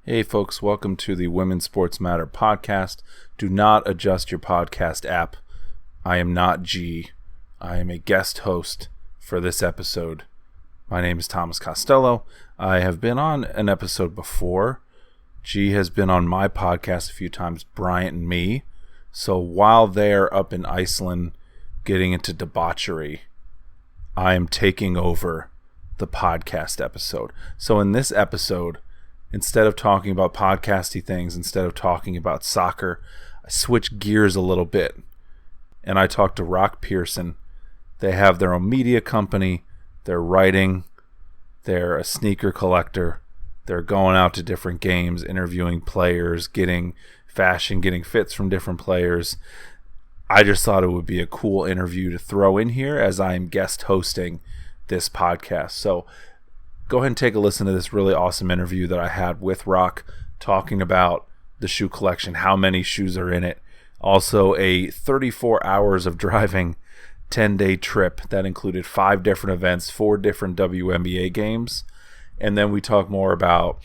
Hey folks, welcome to the Women's Sports Matter podcast. Do not adjust your podcast app. I am not G. I am a guest host for this episode. My name is Thomas Costello. I have been on an episode before. G has been on my podcast a few times, Bryant and Me. So while they're up in Iceland getting into debauchery, I am taking over the podcast episode. So in this episode, instead of talking about podcasty things, instead of talking about soccer, I switch gears a little bit and I talked to Roc Pearson. They have their own media company. They're writing. They're a sneaker collector. They're going out to different games, interviewing players, getting fashion, getting fits from different players. I just thought it would be a cool interview to throw in here as I am guest hosting this podcast. So go ahead and take a listen to this really awesome interview that I had with Roc, talking about the shoe collection, how many shoes are in it. Also a 34 hours of driving 10-day trip that included 5 different events, 4 different WNBA games. And then we talk more about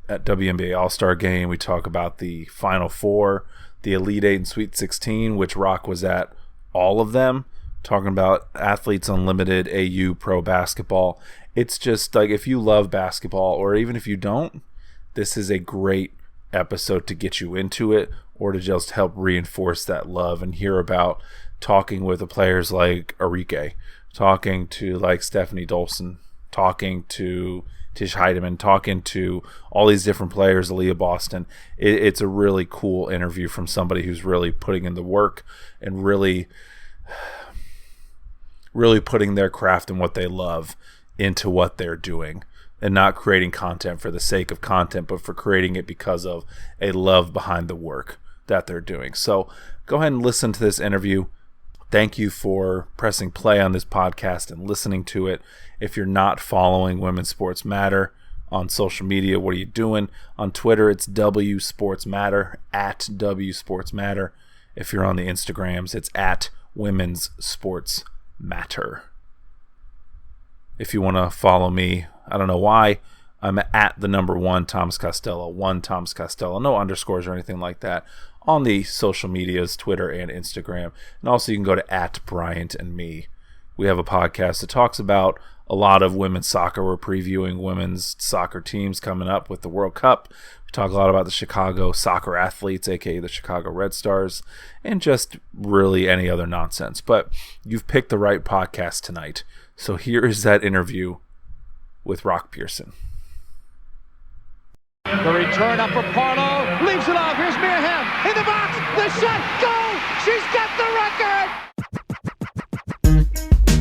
at WNBA All-Star Game. We talk about the Final Four, the Elite 8 and Sweet 16, which Roc was at all of them. Talking about Athletes Unlimited, AU Pro Basketball. It's just like, if you love basketball, or even if you don't, this is a great episode to get you into it, or to just help reinforce that love and hear about talking with the players like Arike, talking to like Stephanie Dolson, talking to Tish Heidemann, talking to all these different players, Aaliyah Boston. It's a really cool interview from somebody who's really putting in the work and really putting their craft and what they love into what they're doing, and not creating content for the sake of content, but for creating it because of a love behind the work that they're doing. So go ahead and listen to this interview. Thank you for pressing play on this podcast and listening to it. If you're not following Women's Sports Matter on social media, what are you doing? On Twitter, it's W Sports Matter, at W Sports Matter. If you're on the Instagrams, it's at Women's Sports Matter. If you want to follow me, I don't know why, I'm at the number 1 Thomas Costello, 1 Thomas Costello, no underscores or anything like that, on the social medias, Twitter and Instagram. And also you can go to at Bryant and Me. We have a podcast that talks about a lot of women's soccer. We're previewing women's soccer teams coming up with the World Cup. We talk a lot about the Chicago soccer athletes, aka the Chicago Red Stars, and just really any other nonsense. But you've picked the right podcast tonight. So here is that interview with Roc Pearson. The return up for Parlow, leaves it off, here's Mia Hamm, in the box, the shot, go! She's got the record!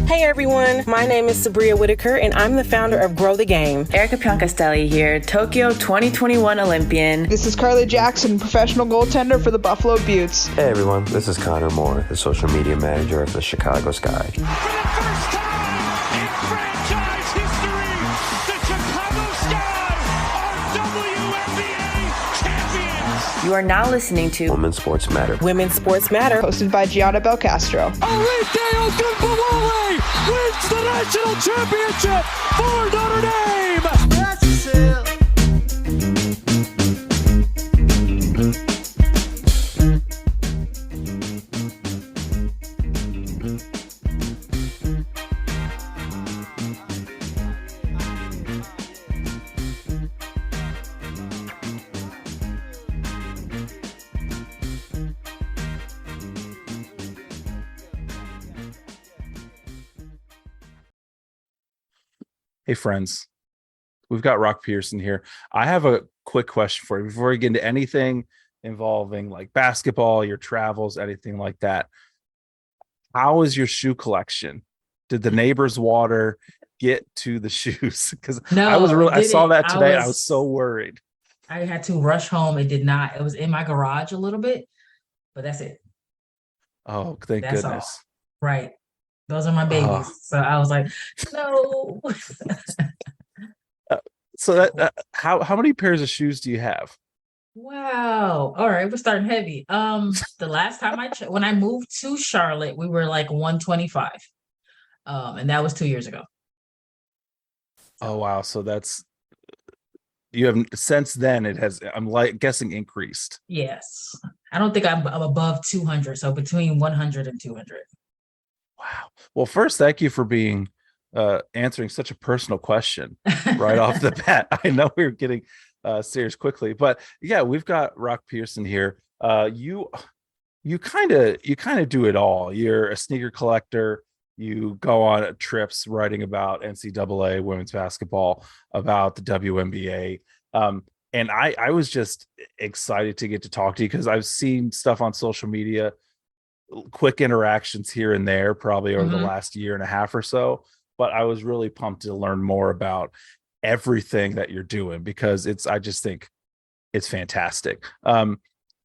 Hey everyone, my name is Sabria Whitaker and I'm the founder of Grow the Game. Erica Pioncastelli here, Tokyo 2021 Olympian. This is Carly Jackson, professional goaltender for the Buffalo Beauts. Hey everyone, this is Connor Moore, the social media manager of the Chicago Sky. For the first time in franchise history, the Chicago Sky are WNBA champions! You are now listening to Women's Sports Matter. Women's Sports Matter. Hosted by Gianna Belcastro. Arike Ogunbowale wins the national championship for Notre Dame! Hey friends, we've got Roc Pearson here. I have a quick question for you before we get into anything involving like basketball, your travels, anything like that. How is your shoe collection? Did the neighbor's water get to the shoes? Because No, I saw that today. I was was so worried. I had to rush home. It did not. It was in my garage a little bit, but that's it. Oh, thank That's goodness. all. Right. Those are my babies. Oh. So I was like, no. So that how many pairs of shoes do you have? Wow. All right, we're starting heavy. The last time when I moved to Charlotte, we were like 125. And that was 2 years ago. Oh wow, so that's you have since then it has, I'm like guessing, increased. Yes. I don't think I'm above 200. So between 100 and 200. Wow. Well, first, thank you for being answering such a personal question right off the bat. I know we were getting serious quickly, but yeah, we've got Roc Pearson here. You kind of do it all. You're a sneaker collector. You go on trips writing about NCAA women's basketball, about the WNBA. And I was just excited to get to talk to you because I've seen stuff on social media, quick interactions here and there, probably over the last year and a half or so. But I was really pumped to learn more about everything that you're doing because I just think it's fantastic.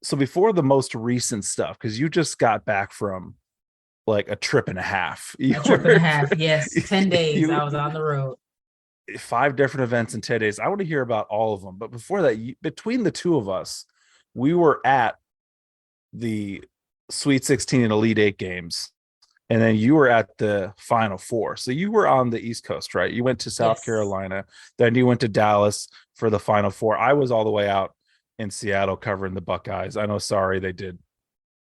So before the most recent stuff, because you just got back from like a trip and a half. Yes. 10 days I was on the road. 5 different events in 10 days. I want to hear about all of them. But before that, between the two of us, we were at the Sweet 16 and Elite 8 games. And then you were at the Final Four. So you were on the East Coast, right? You went to South Carolina. Then you went to Dallas for the Final Four. I was all the way out in Seattle covering the Buckeyes. I know, sorry, they did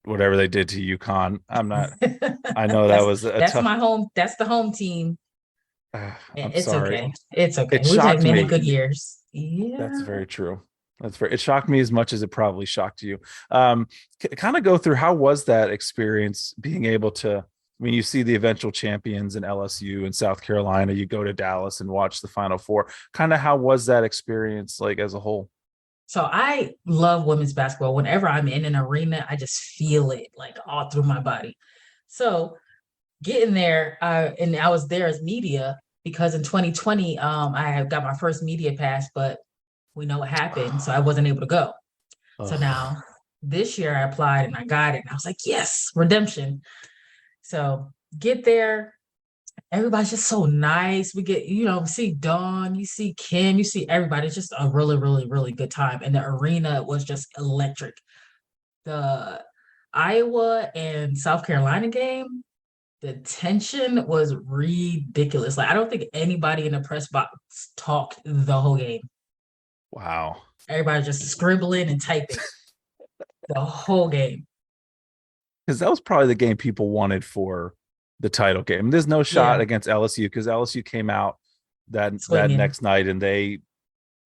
whatever they did to UConn. I'm not, I know that was that's my home. That's the home team. It's sorry. okay. It's okay. It We've had shocked many me. good years. Yeah. That's very true. It shocked me as much as it probably shocked you. Kind of go through, how was that experience being able to, I mean, you see the eventual champions in LSU and South Carolina, you go to Dallas and watch the Final Four. Kind of how was that experience like as a whole? So I love women's basketball. Whenever I'm in an arena, I just feel it like all through my body. So getting there, and I was there as media because in 2020, I had got my first media pass, but we know what happened, so I wasn't able to go. So now this year I applied and I got it, and I was like, yes, redemption. So get there. Everybody's just so nice. We get, see Dawn, you see Kim, you see everybody. It's just a really, really, really good time. And the arena was just electric. The Iowa and South Carolina game, the tension was ridiculous. Like, I don't think anybody in the press box talked the whole game. Wow. Everybody just scribbling and typing the whole game. Because that was probably the game people wanted for the title game. There's no shot against LSU because LSU came out that next night and they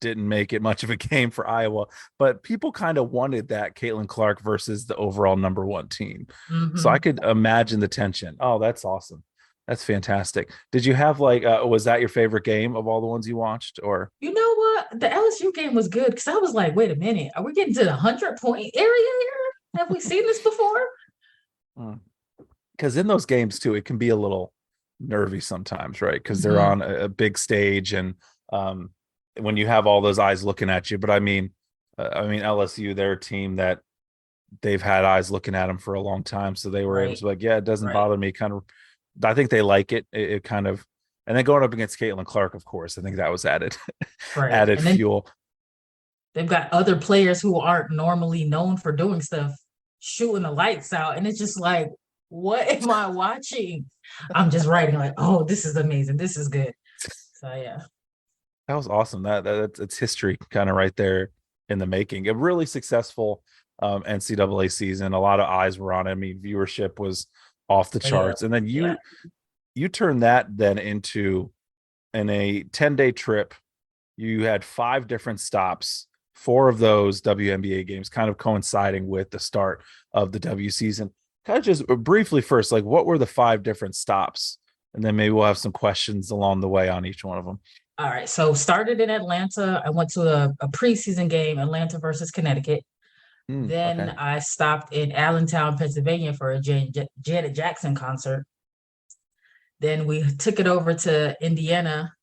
didn't make it much of a game for Iowa. But people kind of wanted that Caitlin Clark versus the overall number 1 team. So I could imagine the tension. Oh, that's awesome. That's fantastic. Did you have was that your favorite game of all the ones you watched? Or you know what? The LSU game was good because I was like, wait a minute, are we getting to the 100-point area here? Have we seen this before? Because in those games too, it can be a little nervy sometimes, right? Because they're on a big stage, and when you have all those eyes looking at you. But I mean LSU, they're a team that they've had eyes looking at them for a long time, so they were able to be like, yeah, it doesn't bother me. Kind of, I think they like it. It kind of, and then going up against Caitlin Clark, of course, I think that was added fuel. They've got other players who aren't normally known for doing stuff, shooting the lights out, and it's just like, what am I watching? I'm just writing like, oh, this is amazing, this is good. So yeah, that was awesome. That's history kind of right there in the making. A really successful NCAA season. A lot of eyes were on it. I mean, viewership was off the charts. And then you turned that then into, in a 10-day trip, you had 5 different stops, 4 of those WNBA games kind of coinciding with the start of the W season. Kind of just briefly first, like, what were the 5 different stops? And then maybe we'll have some questions along the way on each one of them. All right. So started in Atlanta. I went to a preseason game, Atlanta versus Connecticut. Then I stopped in Allentown, Pennsylvania for a Janet Jackson concert. Then we took it over to Indiana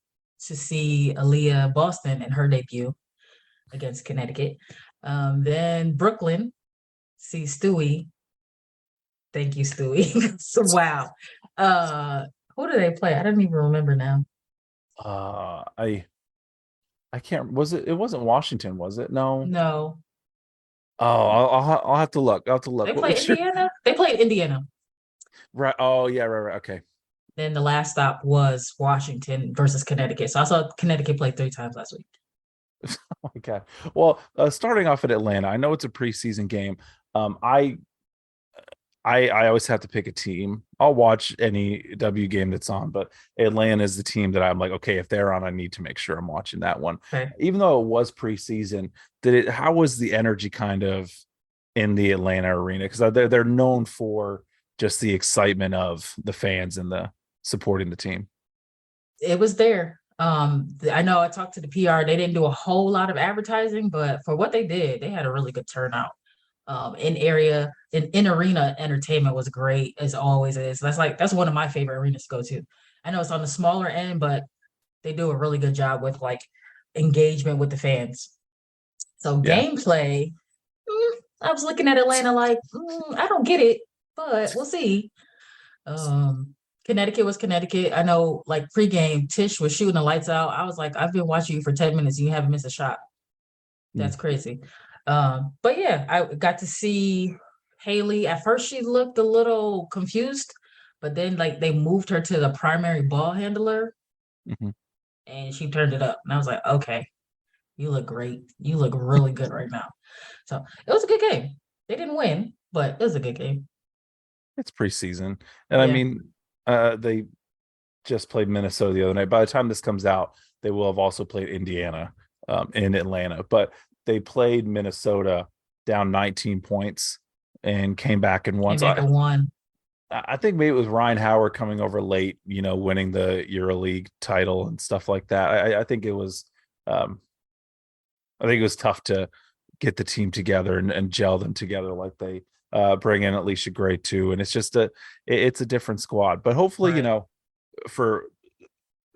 to see Aaliyah Boston in her debut against Connecticut. Then Brooklyn, see Stewie. Thank you, Stewie. So, wow. Who do they play? I don't even remember now. I can't. It wasn't Washington, was it? No. Oh, I'll have to look. They played Indiana. They played Indiana. Right. Oh, yeah. Right. Okay. Then the last stop was Washington versus Connecticut. So I saw Connecticut play 3 times last week. Oh my God. Well, starting off at Atlanta, I know it's a preseason game. Um, I I always have to pick a team. I'll watch any W game that's on, but Atlanta is the team that I'm like, okay, if they're on, I need to make sure I'm watching that one. Okay. Even though it was preseason, how was the energy kind of in the Atlanta arena? Because they're known for just the excitement of the fans and the supporting the team. It was there. I know I talked to the PR. They didn't do a whole lot of advertising, but for what they did, they had a really good turnout. In arena entertainment was great as always is. That's one of my favorite arenas to go to. I know it's on the smaller end, but they do a really good job with like engagement with the fans. So Yeah. gameplay, I was looking at Atlanta like, I don't get it, but we'll see. Connecticut was Connecticut. I know like pregame, Tish was shooting the lights out. I was like, I've been watching you for 10 minutes and you haven't missed a shot. That's crazy. But yeah, I got to see Haley. At first she looked a little confused, but then like they moved her to the primary ball handler and she turned it up. And I was like, okay, you look great. You look really good right now. So it was a good game. They didn't win, but it was a good game. It's preseason. And I Yeah. mean, they just played Minnesota the other night. By the time this comes out, they will have also played Indiana in Atlanta. But they played Minnesota down 19 points and came back and won. Came back and won. I think maybe it was Ryan Howard coming over late, winning the EuroLeague title and stuff like that. I think it was tough to get the team together and gel them together like they bring in Alicia Gray too. And it's just it's a different squad. But hopefully, Right. For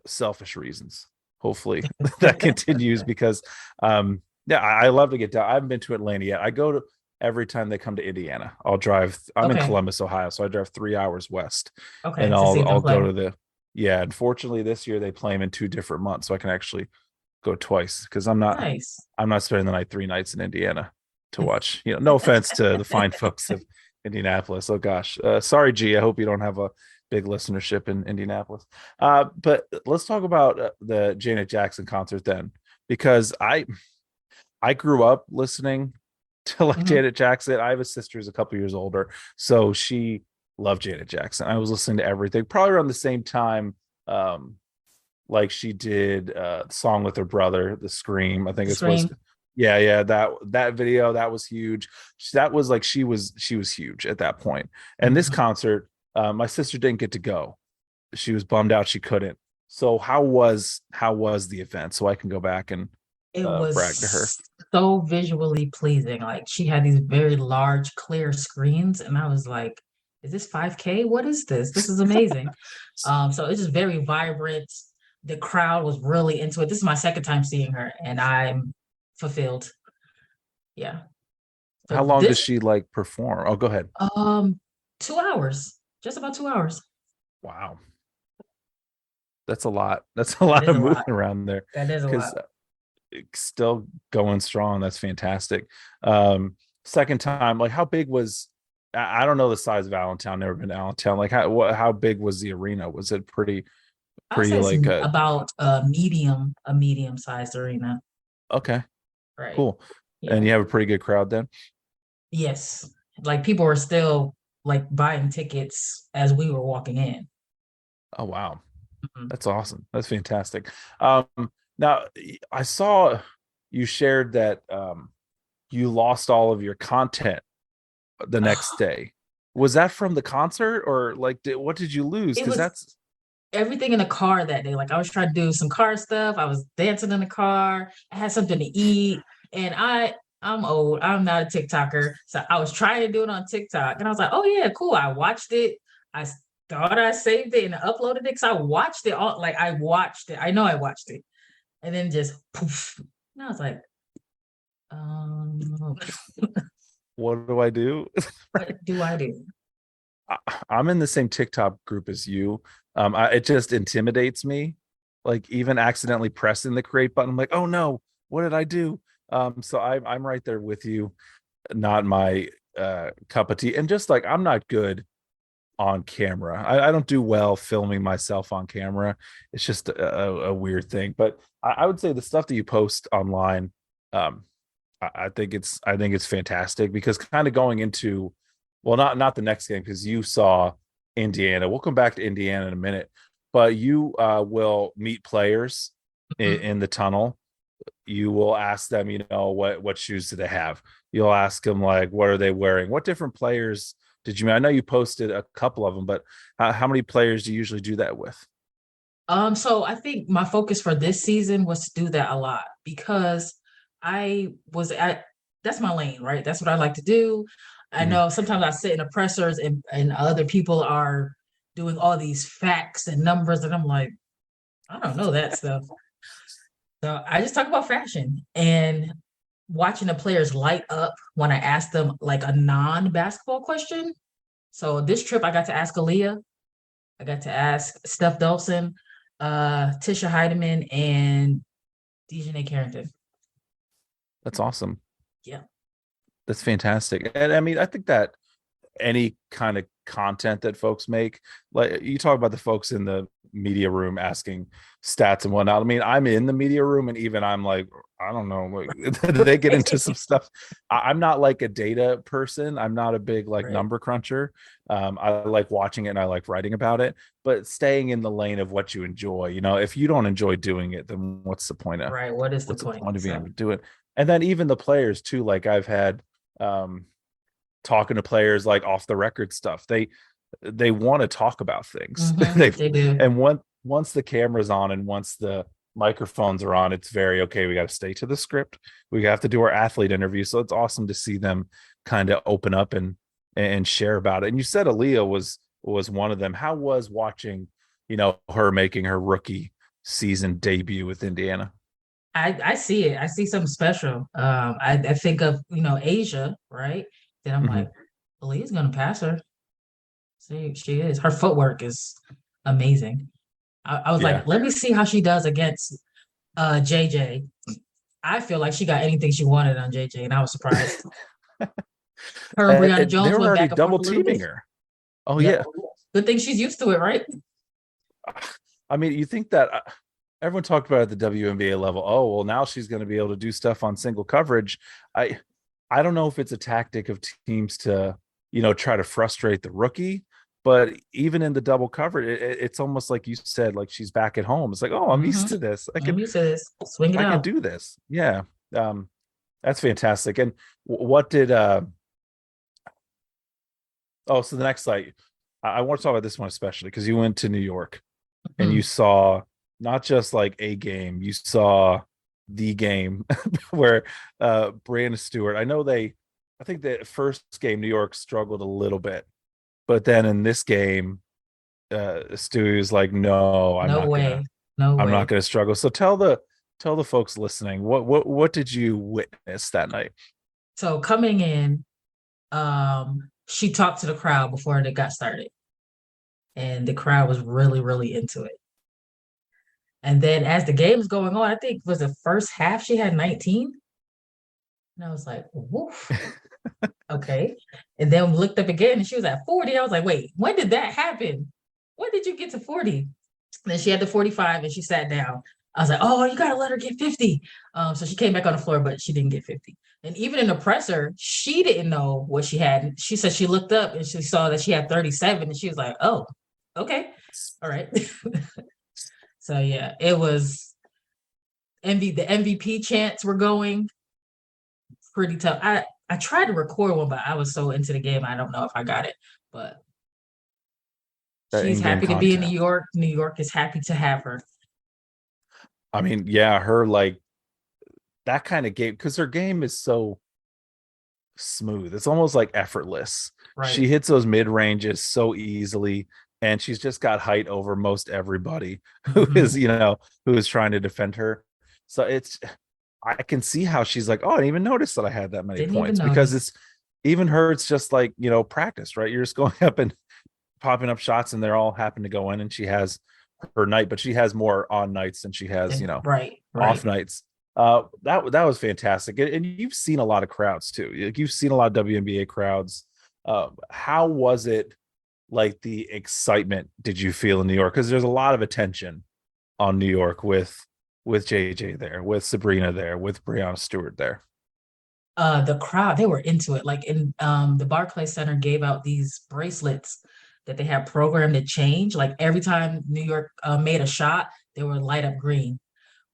selfish reasons, hopefully that continues because I love to get down. I haven't been to Atlanta yet. I go to every time they come to Indiana. I'll drive. I'm in Columbus, Ohio, so I drive 3 hours west. Okay. And to see them I'll play. go to unfortunately this year they play them in 2 different months, so I can actually go twice because I'm not spending the night 3 nights in Indiana to watch. No offense to the fine folks of Indianapolis. Oh gosh. Sorry, G. I hope you don't have a big listenership in Indianapolis. But let's talk about the Janet Jackson concert then, because I grew up listening to like Janet Jackson. I have a sister who's a couple years older, so she loved Janet Jackson. I was listening to everything probably around the same time. Like she did the song with her brother, the Scream. I think it was. Yeah, that video that was huge. That was like she was huge at that point. And this concert, my sister didn't get to go. She was bummed out she couldn't. So how was the event? So I can go back and brag to her. So visually pleasing. Like she had these very large, clear screens, and I was like, "Is this 5K? What is this? This is amazing." So it's just very vibrant. The crowd was really into it. This is my second time seeing her, and I'm fulfilled. Yeah. So how long does she like perform? Oh, go ahead. 2 hours. Just about 2 hours. Wow. That's a lot. That's a lot of moving around there. That is a lot. Still going strong. That's fantastic. Second time, like how big was, I don't know the size of Allentown, never been to Allentown. Like how big was the arena? Was it pretty like about a medium sized arena. Okay. Right. Cool. Yeah. And you have a pretty good crowd then? Yes. Like people were still like buying tickets as we were walking in. Oh, wow. That's awesome. That's fantastic. Now I saw you shared that you lost all of your content the next day. Was that from the concert or like what did you lose? Because that's everything in the car that day. Like I was trying to do some car stuff. I was dancing in the car. I had something to eat. And I'm old. I'm not a TikToker. So I was trying to do it on TikTok. And I was like, oh yeah, cool. I watched it. I thought I saved it and uploaded it because I watched it all. Like I watched it. I know I watched it. And then just poof. And I was like, what do I do? What do I do? I'm in the same TikTok group as you. It just intimidates me. Like even accidentally pressing the create button, I'm like, oh no, what did I do? So I'm right there with you. Not my cup of tea. And just like I'm not good on camera. I don't do well filming myself on camera. It's just a weird thing. But I would say the stuff that you post online, I think it's fantastic, because kind of going into, well, not the next game, because you saw Indiana. We'll come back to Indiana in a minute, but you will meet players in the tunnel. You will ask them, what shoes do they have? You'll ask them, like, what are they wearing? What different players did you meet? I know you posted a couple of them, but how many players do you usually do that with? So I think my focus for this season was to do that a lot, because that's my lane, right? That's what I like to do. I know sometimes I sit in the pressers and other people are doing all these facts and numbers, and I'm like, I don't know that stuff. So I just talk about fashion and watching the players light up when I ask them like a non-basketball question. So this trip I got to ask Aaliyah, I got to ask Steph Dolson, Tisha Heidemann, and Dejanay Carrington. That's awesome. Yeah. That's fantastic. And I mean, I think that any kind of content that folks make, like you talk about the folks in the media room asking stats and whatnot. I mean, I'm in the media room, and even I'm like, I don't know, they get into some stuff. I'm not like a data person. I'm not a big number cruncher. I like watching it and I like writing about it, but staying in the lane of what you enjoy. If you don't enjoy doing it, then what's the point of What is the what's point? the point of being able to do it? And then even the players too, like I've had talking to players like off the record stuff. They want to talk about things. They do. And once the camera's on and once the microphones are on, it's very okay. We got to stay to the script. We have to do our athlete interview. So it's awesome to see them kind of open up and share about it. And you said Aaliyah was one of them. How was watching, her making her rookie season debut with Indiana? I see it. I see something special. I think of, Asia, right? Then I'm like, Aaliyah's gonna pass her. See, she is. Her footwork is amazing. I was like, let me see how she does against JJ. I feel like she got anything she wanted on JJ, and I was surprised. Her and Brianna Jones were went already back and double forth a little teaming bit. her. Oh yeah. Good thing she's used to it, right? I mean, you think that everyone talked about at the WNBA level. Oh, well, now she's going to be able to do stuff on single coverage. I don't know if it's a tactic of teams to, try to frustrate the rookie, but even in the double coverage, it's almost like you said, like she's back at home. It's like, oh, I'm used to this. I'm used to this. Swing it out. I can do this. Yeah. That's fantastic. And what did, so the next site, I want to talk about this one especially because you went to New York and you saw not just like a game, you saw the game where Brandon Stewart, I think the first game New York struggled a little bit, but then in this game Stewie was like, no, I'm not going to struggle. So tell the folks listening, what did you witness that night? So coming in, she talked to the crowd before it got started, and the crowd was really, really into it. And then as the game's going on, I think was the first half she had 19. And I was like, woof. Okay. And then we looked up again and she was at 40. I was like, wait, when did that happen? When did you get to 40? And then she had the 45 and she sat down. I was like, oh, you got to let her get 50. So she came back on the floor, but she didn't get 50. And even in the presser, she didn't know what she had. She said she looked up and she saw that she had 37 and she was like, oh, okay. All right. So yeah, it was the MVP chants were going pretty tough. I tried to record one, but I was so into the game, I don't know if I got it. But she's happy to be in New York. New York is happy to have her. I mean, yeah, her like that kind of game, because her game is so smooth. It's almost like effortless. Right. She hits those mid ranges so easily. And she's just got height over most everybody who is, who is trying to defend her. So I can see how she's like, oh, I didn't even notice that I had that many points, because it's even her. It's just like, practice, right? You're just going up and popping up shots and they're all happen to go in, and she has her night, but she has more on nights than she has, off nights. That was fantastic. And you've seen a lot of crowds too. Like, you've seen a lot of WNBA crowds. How was it like the excitement did you feel in New York? Because there's a lot of attention on New York with JJ there, with Sabrina there, with Breanna Stewart there. The crowd, they were into it. Like in the Barclays Center gave out these bracelets that they had programmed to change. Like every time New York made a shot, they would light up green.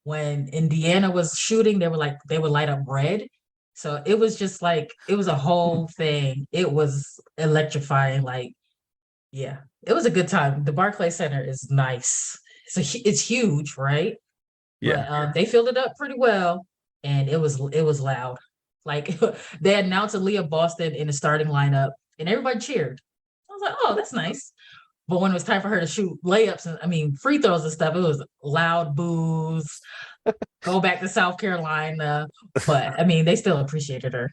When Indiana was shooting, they would light up red. So it was just like it was a whole thing. It was electrifying. Like, yeah, it was a good time. The Barclays Center is nice. It's huge, right? Yeah. But they filled it up pretty well, and it was loud. Like they announced Aaliyah Boston in the starting lineup, and everybody cheered. I was like, "Oh, that's nice." But when it was time for her to shoot layups and free throws and stuff, it was loud boos. Go back to South Carolina, but they still appreciated her.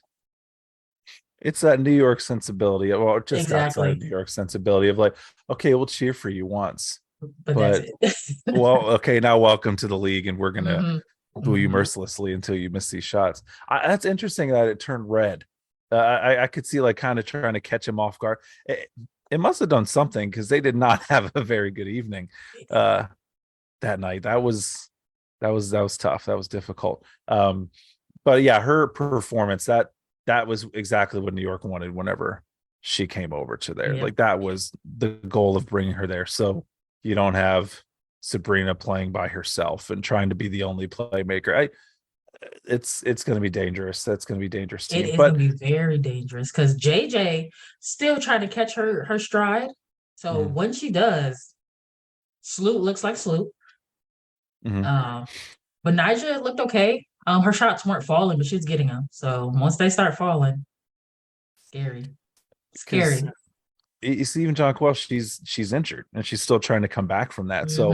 It's that New York sensibility, well, just Exactly. outside of New York sensibility of like, okay, we'll cheer for you once, but that's it. Well, okay, now welcome to the league, and we're gonna boo you Mhm. mercilessly until you miss these shots. That's interesting that it turned red. I could see like kind of trying to catch him off guard. It must have done something because they did not have a very good evening that night. That was tough. That was difficult. But yeah, her performance that was exactly what New York wanted whenever she came over to there. Yeah. Like that was the goal of bringing her there. So you don't have Sabrina playing by herself and trying to be the only playmaker. It's going to be dangerous. That's going to be dangerous team. It is going to be very dangerous because JJ still trying to catch her stride. So when she does, Sloot looks like Sloot. But Nyjah looked okay. Her shots weren't falling, but she was getting them. So once they start falling, scary. You see, even John Welsh, she's injured and she's still trying to come back from that. So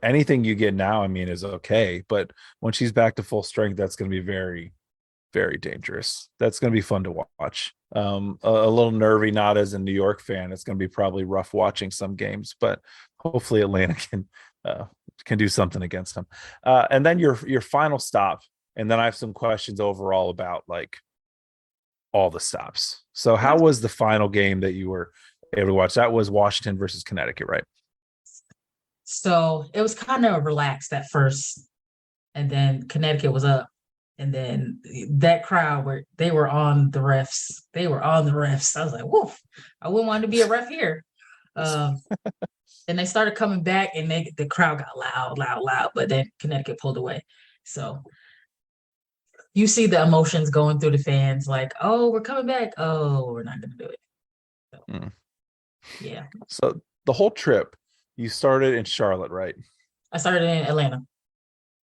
anything you get now, is okay. But when she's back to full strength, that's going to be very, very dangerous. That's going to be fun to watch. A little nervy, not as a New York fan. It's going to be probably rough watching some games, but hopefully Atlanta can do something against them. And then your final stop, and then I have some questions overall about like all the stops. So how was the final game that you were able to watch? That was Washington versus Connecticut, right? So it was kind of relaxed at first, and then Connecticut was up, and then that crowd they were on the refs. I was like, woof, I wouldn't want to be a ref here. And they started coming back, and the crowd got loud, but then Connecticut pulled away. So you see the emotions going through the fans, like, oh, we're coming back. Oh, we're not going to do it. So, yeah. So the whole trip, you started in Charlotte, right? I started in Atlanta.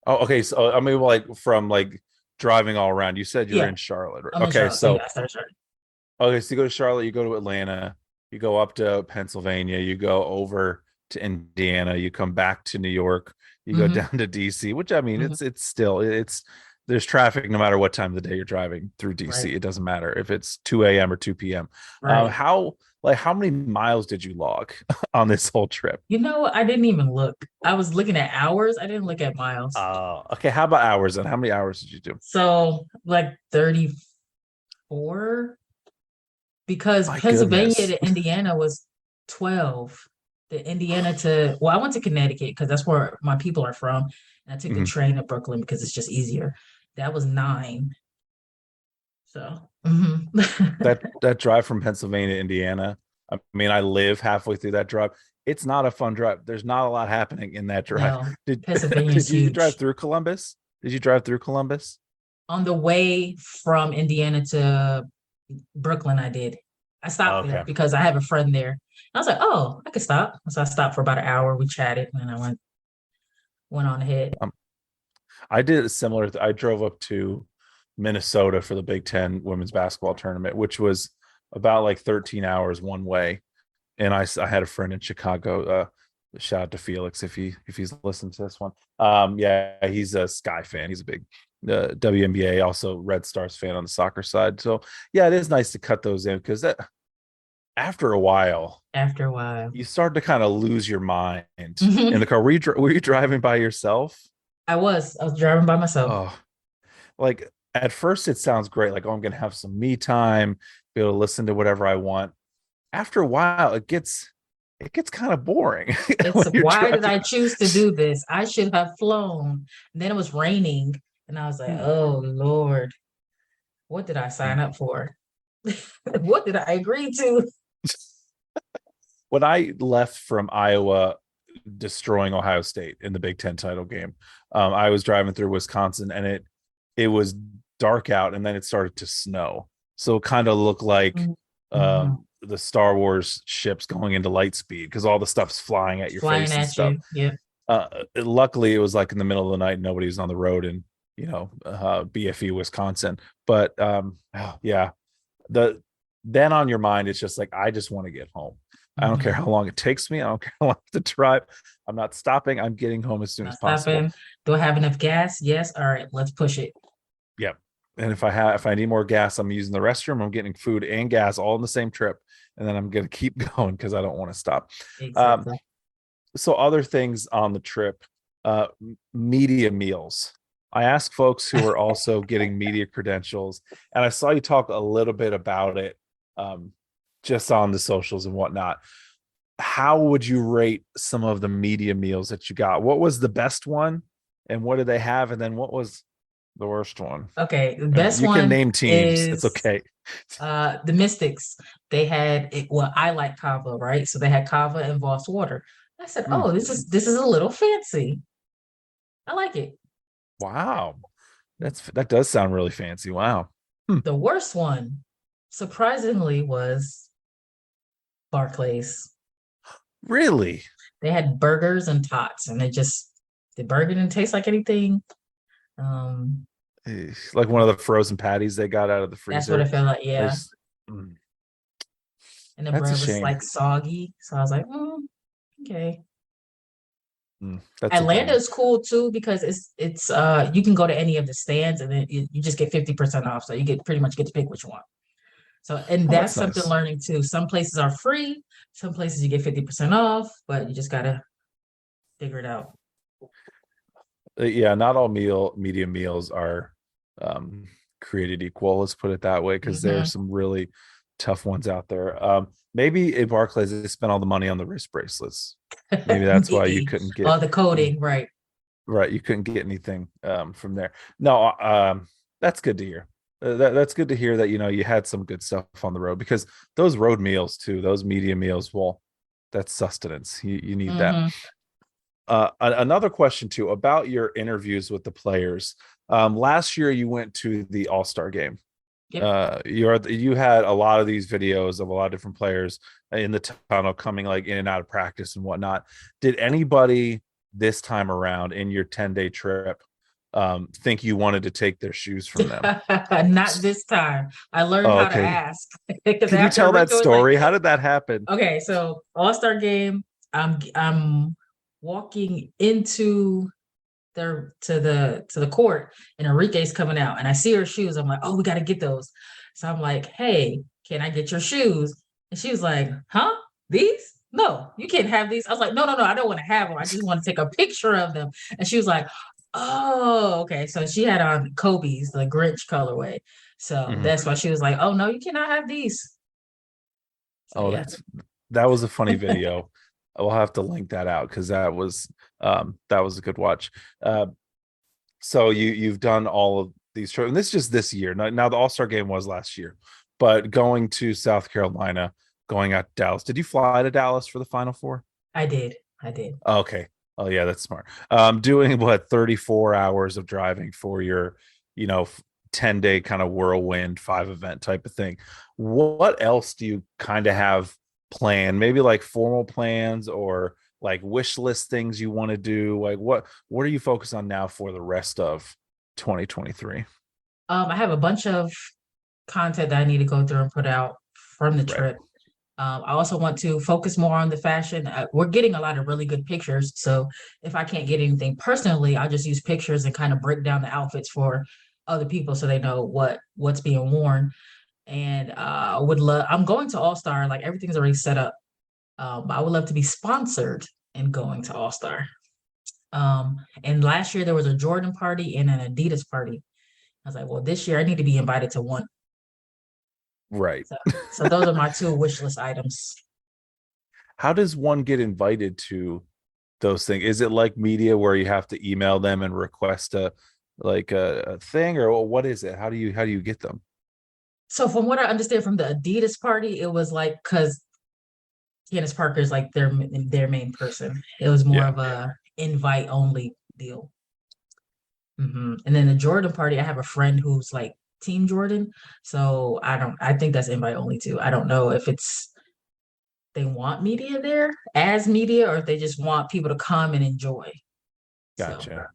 Oh, okay. So like from like driving all around. You said you were in Charlotte, right? Okay, so I started Charlotte. Okay, so you go to Charlotte, you go to Atlanta, you go up to Pennsylvania, you go over to Indiana, you come back to New York, you go down to DC, which it's still there's traffic no matter what time of the day you're driving through DC. Right. It doesn't matter if it's 2 a.m. or 2 p.m. Right. How many miles did you log on this whole trip? I didn't even look. I was looking at hours. I didn't look at miles. Okay. How about hours then? How many hours did you do? So like 34, because Pennsylvania to Indiana was 12. I went to Connecticut because that's where my people are from. And I took the train to Brooklyn because it's just easier. That was 9. So that drive from Pennsylvania to Indiana, I live halfway through that drive. It's not a fun drive. There's not a lot happening in that drive. No, Did you drive through Columbus? On the way from Indiana to Brooklyn, I did. I stopped there because I have a friend there. I was like, oh, I could stop. So I stopped for about an hour. We chatted, and I went on ahead. I did a similar. I drove up to Minnesota for the Big Ten women's basketball tournament, which was about like 13 hours one way. And I had a friend in Chicago. Shout out to Felix if he's listened to this one. Yeah, he's a Sky fan. He's a big WNBA, also Red Stars fan on the soccer side. So yeah, it is nice to cut those in because after a while, you start to kind of lose your mind in the car. Were you driving by yourself? I was driving by myself. Oh, like at first it sounds great. Like, oh, I'm going to have some me time, be able to listen to whatever I want. after a while, it gets kind of boring. It's why did I choose to do this? I should have flown. And then it was raining, and I was like, oh Lord, what did I sign up for? What did I agree to? When I left from Iowa, destroying Ohio State in the Big Ten title game, I was driving through Wisconsin, and it was dark out, and then it started to snow. So it kind of looked like the Star Wars ships going into light speed because all the stuff's flying at your face and stuff. Yeah. Luckily, it was like in the middle of the night, nobody was on the road in BFE Wisconsin. But then on your mind, it's just like, I just want to get home. I don't care how long it takes me. I don't care how long to drive. I'm not stopping. I'm getting home as soon as possible. Do I have enough gas? Yes. All right, let's push it. Yep. And if I need more gas, I'm using the restroom. I'm getting food and gas all in the same trip, and then I'm going to keep going because I don't want to stop. Exactly. So other things on the trip, media meals. I asked folks who are also getting media credentials, and I saw you talk a little bit about it just on the socials and whatnot. How would you rate some of the media meals that you got? What was the best one, and what did they have? And then what was the worst one? Okay, the best one. You can name teams. It's okay. The Mystics. They had it. Well, I like kava, right? So they had kava and Voss water. I said, "Oh, this is a little fancy. I like it." Wow, that does sound really fancy. Wow. The worst one, surprisingly, was Barclays. Really? They had burgers and tots, and the burger didn't taste like anything. Like one of the frozen patties they got out of the freezer. That's what it felt like. Yeah. And the bread was like soggy, so I was like, okay. Atlanta's cool too because it's you can go to any of the stands and then you just get 50% off, so you pretty much get to pick which one. So that's something nice. Learning too. Some places are free, some places you get 50% off, but you just gotta figure it out. Yeah, not all media meals are created equal. Let's put it that way, because there are some really tough ones out there. Maybe at Barclays they spent all the money on the wrist bracelets. Maybe that's why you couldn't get the coding, right? Right, you couldn't get anything from there. No, that's good to hear. That's good to hear that you had some good stuff on the road, because those road meals too, those media meals, well, that's sustenance. You need that. Another question too about your interviews with the players. Last year you went to the All-Star game. Yep. You had a lot of these videos of a lot of different players in the tunnel coming like in and out of practice and whatnot. Did anybody this time around in your 10-day trip think you wanted to take their shoes from them? Not this time. I learned how to ask. Can you tell that story? How did that happen? Okay, so All-Star game, I'm walking into to the court, and Enrique's coming out, and I see her shoes. I'm like, oh, we got to get those. So I'm like, hey, can I get your shoes? And she was like, huh? These? No, you can't have these. I was like, no, I don't want to have them. I just want to take a picture of them. And she was like, oh, okay. So she had on Kobe's, the Grinch colorway. So that's why she was like, oh, no, you cannot have these. So, that was a funny video. We'll have to link that out because that was a good watch. So you've done all of these trips, and this is just this year. Now the All-Star game was last year, but going to South Carolina, going out to Dallas. Did you fly to Dallas for the Final Four? I did. Okay. Oh yeah, that's smart. Doing 34 hours of driving for your 10-day kind of whirlwind 5-event type of thing. What else do you kind of have planned? Maybe like formal plans or like wish list things you want to do? Like what are you focused on now for the rest of 2023? I have a bunch of content that I need to go through and put out from the trip. I also want to focus more on the fashion. We're getting a lot of really good pictures, so if I can't get anything personally, I'll just use pictures and kind of break down the outfits for other people so they know what's being worn. And I'm going to All-Star, like everything's already set up. But I would love to be sponsored in going to All-Star. And last year there was a Jordan party and an Adidas party. I was like, well, this year I need to be invited to one. Right. So those are my two wish list items. How does one get invited to those things? Is it like media where you have to email them and request a thing, or what is it? How do you get them? So from what I understand from the Adidas party, it was like because Candace Parker is like their main person. It was more Yeah. of a invite only deal. And then the Jordan party, I have a friend who's like Team Jordan, so I think that's invite only too. I don't know if it's they want media there as media or if they just want people to come and enjoy. So Gotcha.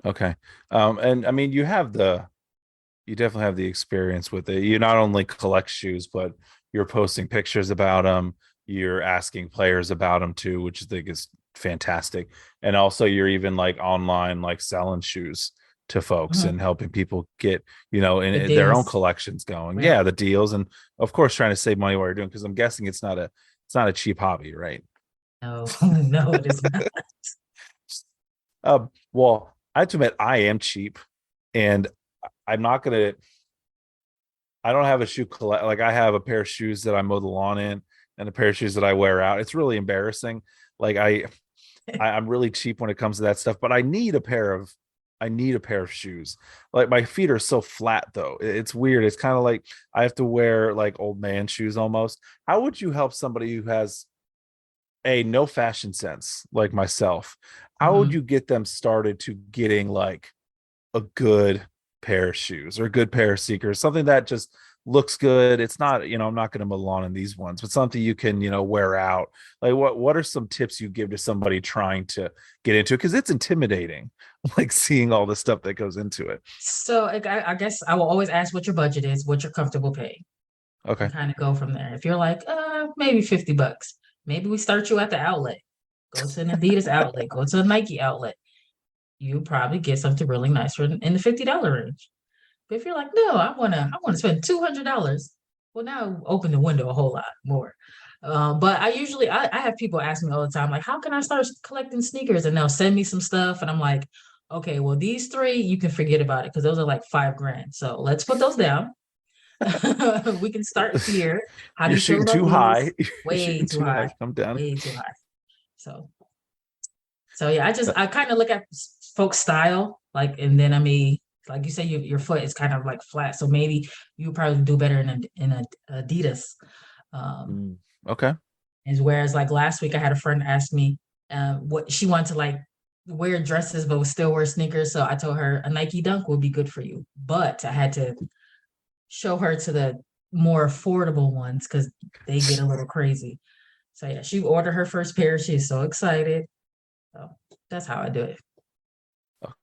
Okay. And I mean, you definitely have the experience with it. You not only collect shoes, but you're posting pictures about them. You're asking players about them too, which I think is fantastic. And also you're even like online, like selling shoes to folks mhm, and helping people get, the in their own deals. collections going. Yeah. Yeah, the deals. And of course trying to save money while you're doing, because I'm guessing it's not a cheap hobby, right? No, no, it is not. Well, I have to admit I am cheap, and I'm not gonna. I don't have a shoe collect. Like I have a pair of shoes that I mow the lawn in, and a pair of shoes that I wear out. It's really embarrassing. Like I'm really cheap when it comes to that stuff, but I need a pair of shoes. Like my feet are so flat though. It's weird. It's kind of like I have to wear like old man shoes almost. How would you help somebody who has no fashion sense like myself? How would Mhm. you get them started to getting like a good pair of shoes or a good pair of sneakers, something that just looks good? It's not, I'm not going to mow the lawn in these ones, but something you can, wear out. Like what are some tips you give to somebody trying to get into it? Because it's intimidating, like seeing all the stuff that goes into it. So like, I guess I will always ask what your budget is, what you're comfortable paying, Okay. and kind of go from there. If you're like, maybe $50, maybe we start you at the outlet. Go to an Adidas outlet, go to a Nike outlet. You probably get something really nice for in the $50 range. But if you're like, no, I wanna spend $200, well now open the window a whole lot more. But I have people ask me all the time, like, how can I start collecting sneakers? And they'll send me some stuff, and I'm like, okay, well these three you can forget about it because those are like 5 grand. So let's put those down. We can start here. How do You're you feel shooting about too these? high. You're Way shooting too too high. high, Come down. way too high. So yeah, I kind of look at folks' style, like, and then I mean, like you say, your foot is kind of like flat, so maybe you probably do better in a Adidas. Um, Okay. is whereas like last week I had a friend ask me, what she wanted to like wear dresses but would still wear sneakers, so I told her a Nike Dunk would be good for you, but I had to show her to the more affordable ones because they get a little crazy. So yeah, she ordered her first pair. She's so excited. So that's how I do it.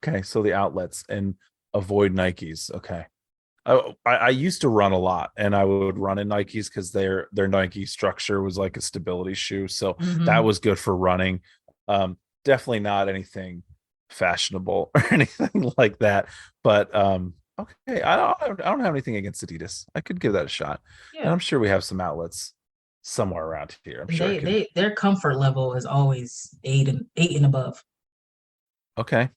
Okay. So the outlets and avoid Nikes. Okay. I used to run a lot, and I would run in Nikes because their Nike structure was like a stability shoe, so that Mhm. was good for running. Definitely not anything fashionable or anything like that. But okay, I don't have anything against Adidas. I could give that a shot, and Yeah. I'm sure we have some outlets somewhere around here. I'm And sure I could. their comfort level is always eight and above. Okay,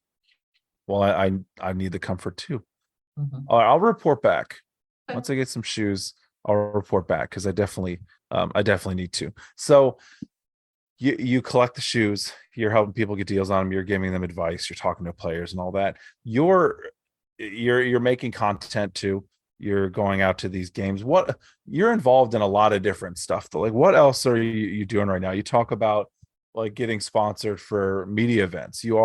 well, I need the comfort too. Mhm. All right, I'll report back Okay. once I get some shoes. I'll report back because I definitely need to. So you collect the shoes. You're helping people get deals on them. You're giving them advice. You're talking to players and all that. You're making content too. You're going out to these games. What you're involved in a lot of different stuff though. Like what else are you doing right now? You talk about like getting sponsored for media events. You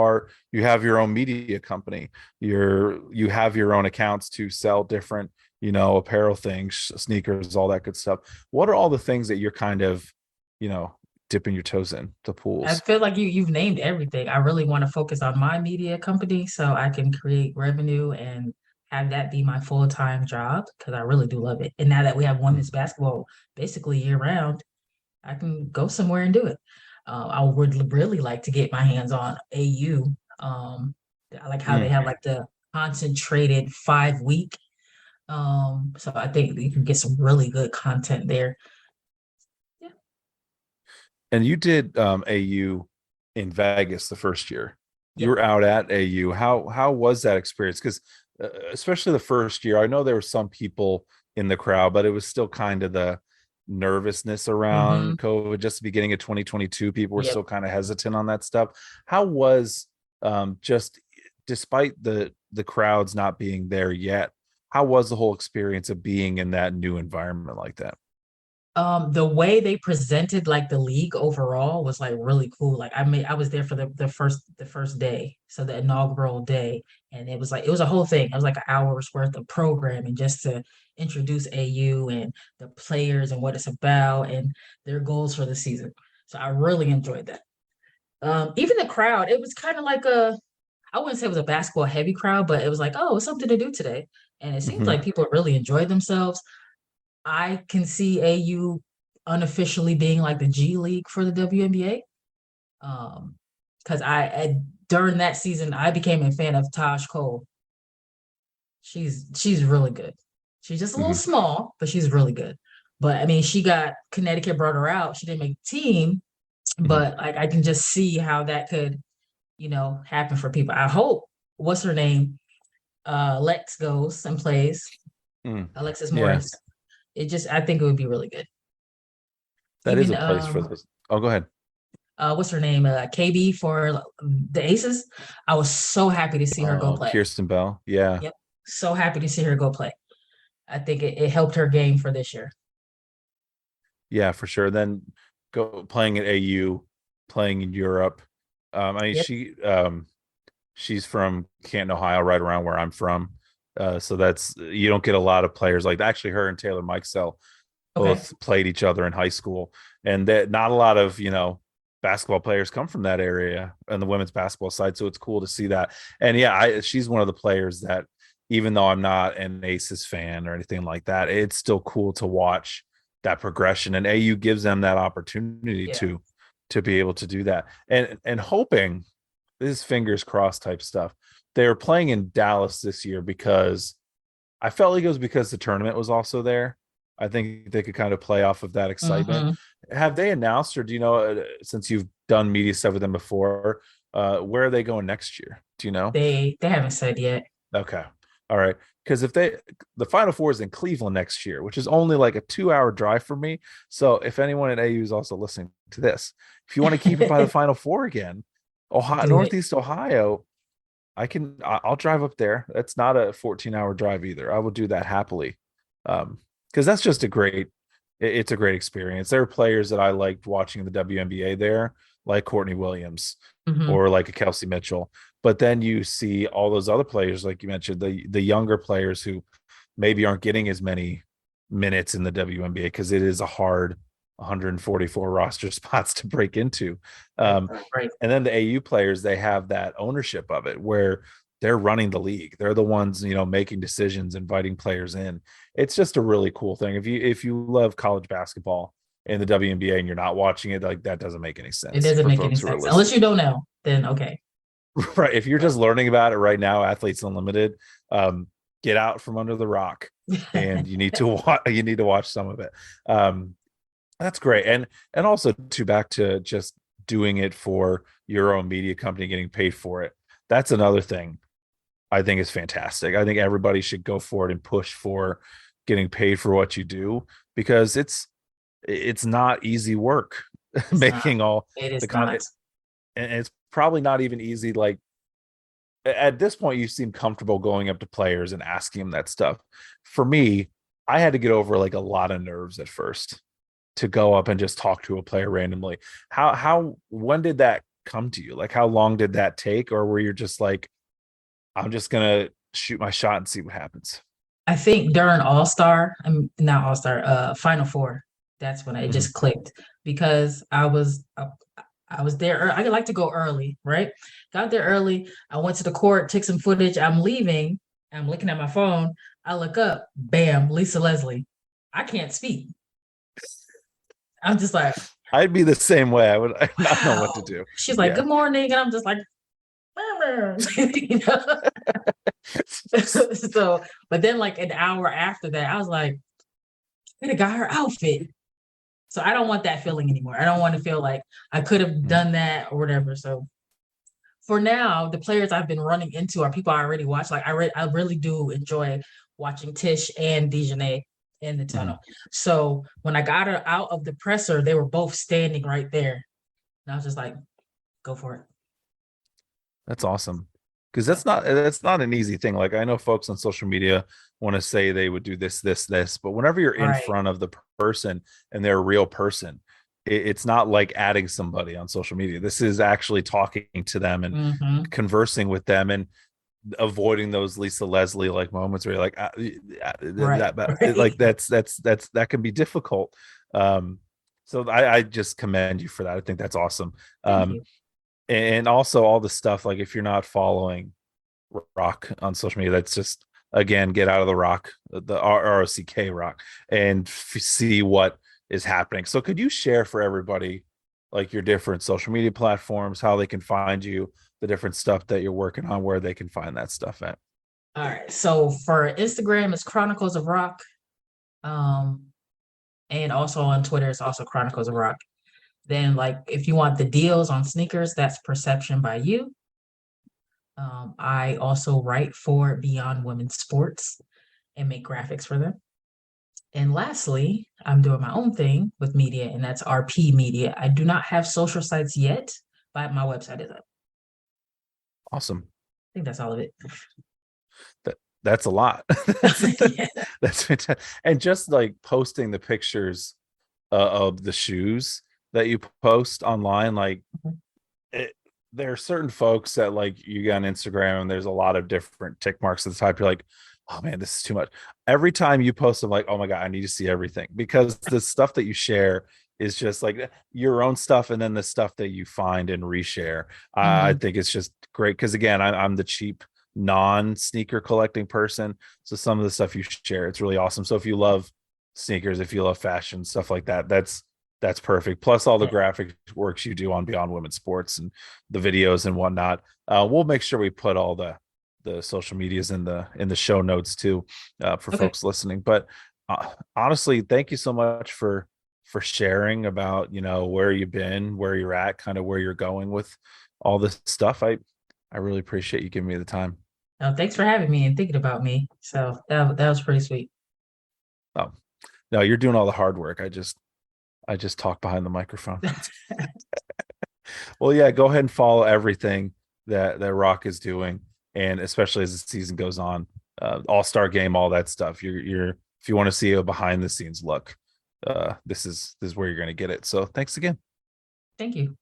have your own media company. You have your own accounts to sell different, apparel things, sneakers, all that good stuff. What are all the things that you're kind of, you know, dipping your toes in the I pools? feel like you've named everything. I really want to focus on my media company so I can create revenue and have that be my full-time job because I really do love it. And now that we have women's basketball basically year round, I can go somewhere and do it. I would really like to get my hands on AU. I like how they Mm. have like the concentrated 5 week. So I think you can get some really good content there. Yeah. And you did AU in Vegas the first year. You Yeah. were out at AU. How was that experience? Because especially the first year, I know there were some people in the crowd, but it was still kind of the nervousness around COVID. Just the beginning of 2022, people were still kind of hesitant on that stuff. How was just despite the crowds not being there yet, how was the whole experience of being in that new environment like that? The way they presented like the league overall was like really cool. Like I was there for the first day, so the inaugural day, and it was a whole thing. It was like an hour's worth of programming just to introduce AU and the players and what it's about and their goals for the season. So I really enjoyed that. Even the crowd, it was kind of like I wouldn't say it was a basketball heavy crowd, but it was like, oh, it's something to do today. And it seems like people really enjoyed themselves. I can see AU unofficially being like the G League for the WNBA. Because during that season I became a fan of Taj Cole. She's really good. She's just a little small, but she's really good. But I mean, Connecticut brought her out. She didn't make the team, but like I can just see how that could, happen for people. I hope what's her name, Lex goes and plays. Alexis Morris. I think it would be really good. That is a place for this. Oh, go ahead. What's her name? KB for the Aces. I was so happy to see her go play. Kirsten Bell. Yeah. Yep. So happy to see her go play. I think it helped her game for this year. Yeah, for sure. Then go playing at AU, playing in Europe. She's from Canton, Ohio, right around where I'm from. So you don't get a lot of players like that. Actually, her and Taylor Mikesell both played each other in high school, and that not a lot of basketball players come from that area on the women's basketball side. So it's cool to see that. And she's one of the players that, even though I'm not an Aces fan or anything like that, it's still cool to watch that progression. And AU gives them that opportunity to be able to do that. And hoping, this is fingers crossed type stuff. They were playing in Dallas this year because I felt like it was because the tournament was also there. I think they could kind of play off of that excitement. Have they announced, or do you know, since you've done media stuff with them before, where are they going next year? Do you know? They haven't said yet. Okay. All right. Because the Final Four is in Cleveland next year, which is only like a 2-hour drive for me. So if anyone at AU is also listening to this, if you want to keep it by the Final Four again, Northeast Ohio, I'll drive up there. That's not a 14-hour drive either. I will do that happily. Because that's just it's a great experience. There are players that I liked watching in the WNBA there, like Courtney Williams or like a Kelsey Mitchell. But then you see all those other players, like you mentioned, the younger players who maybe aren't getting as many minutes in the WNBA because it is a hard 144 roster spots to break into. Right. And then the AU players, they have that ownership of it where they're running the league. They're the ones, making decisions, inviting players in. It's just a really cool thing. If you love college basketball in the WNBA and you're not watching it, like that doesn't make any sense. It doesn't make any sense. Unless you don't know, then okay. Right. If you're just learning about it right now, Athletes Unlimited, get out from under the rock and you need to watch some of it. That's great. And also back to just doing it for your own media company, getting paid for it. That's another thing I think is fantastic. I think everybody should go for it and push for getting paid for what you do, because it's not easy work making all the content. And it's probably not even easy. Like at this point, you seem comfortable going up to players and asking them that stuff. For me, I had to get over like a lot of nerves at first to go up and just talk to a player randomly. When did that come to you? Like, how long did that take? Or were you just like, I'm just going to shoot my shot and see what happens? I think during Final Four, that's when it just clicked, because I was there. I like to go early, right? Got there early. I went to the court, took some footage. I'm leaving. I'm looking at my phone. I look up, bam, Lisa Leslie. I can't speak. I'm just like, I'd be the same way. I would not know what to do. She's like, good morning. And I'm just like, so, but then like an hour after that, I was like, I could have got her outfit. So I don't want that feeling anymore. I don't want to feel like I could have done that or whatever. So for now, the players I've been running into are people I already watch. Like I really do enjoy watching Tish and Dejanay in the tunnel. So when I got her out of the presser, they were both standing right there. And I was just like, go for it. That's awesome. Because that's not an easy thing. Like, I know folks on social media want to say they would do this, but whenever you're in Right. front of the person and they're a real person, it's not like adding somebody on social media. This is actually talking to them and Mhm. conversing with them and avoiding those Lisa Leslie like moments where you're like, Right. like that can be difficult. So I just commend you for that. I think that's awesome. Thank you. And also all the stuff, like if you're not following Roc on social media, that's just, again, get out of the Roc, the ROCK Roc, and see what is happening. So could you share for everybody like your different social media platforms, how they can find you, the different stuff that you're working on, where they can find that stuff at? All right. So for Instagram, it's Chronicles of Roc. And also on Twitter, it's also Chronicles of Roc. Then, like, if you want the deals on sneakers, that's Perception by You. I also write for Beyond Women's Sports and make graphics for them. And lastly, I'm doing my own thing with media, and that's RP Media. I do not have social sites yet, but my website is up. Awesome. I think that's all of it. That's a lot. Yeah. That's fantastic. And just like posting the pictures of the shoes that you post online, like there are certain folks that, like, you get on Instagram and there's a lot of different tick marks at the top. You're like, oh man, this is too much. Every time you post, I'm like, oh my God, I need to see everything, because the stuff that you share is just like your own stuff, and then the stuff that you find and reshare. I think it's just great because, again, I'm the cheap non-sneaker collecting person, so some of the stuff you share, it's really awesome. So if you love sneakers, if you love fashion, stuff like that, that's perfect. Plus all the graphic works you do on Beyond Women's Sports and the videos and whatnot. We'll make sure we put all the social medias in the show notes too, for folks listening. But honestly, thank you so much for sharing about, where you've been, where you're at, kind of where you're going with all this stuff. I really appreciate you giving me the time. Thanks for having me and thinking about me. So that was pretty sweet. Oh, no, you're doing all the hard work. I just talk behind the microphone. Well, yeah, go ahead and follow everything that Roc is doing, and especially as the season goes on, All-Star Game, all that stuff. You're if you want to see a behind the scenes look, this is where you're going to get it. So thanks again. Thank you.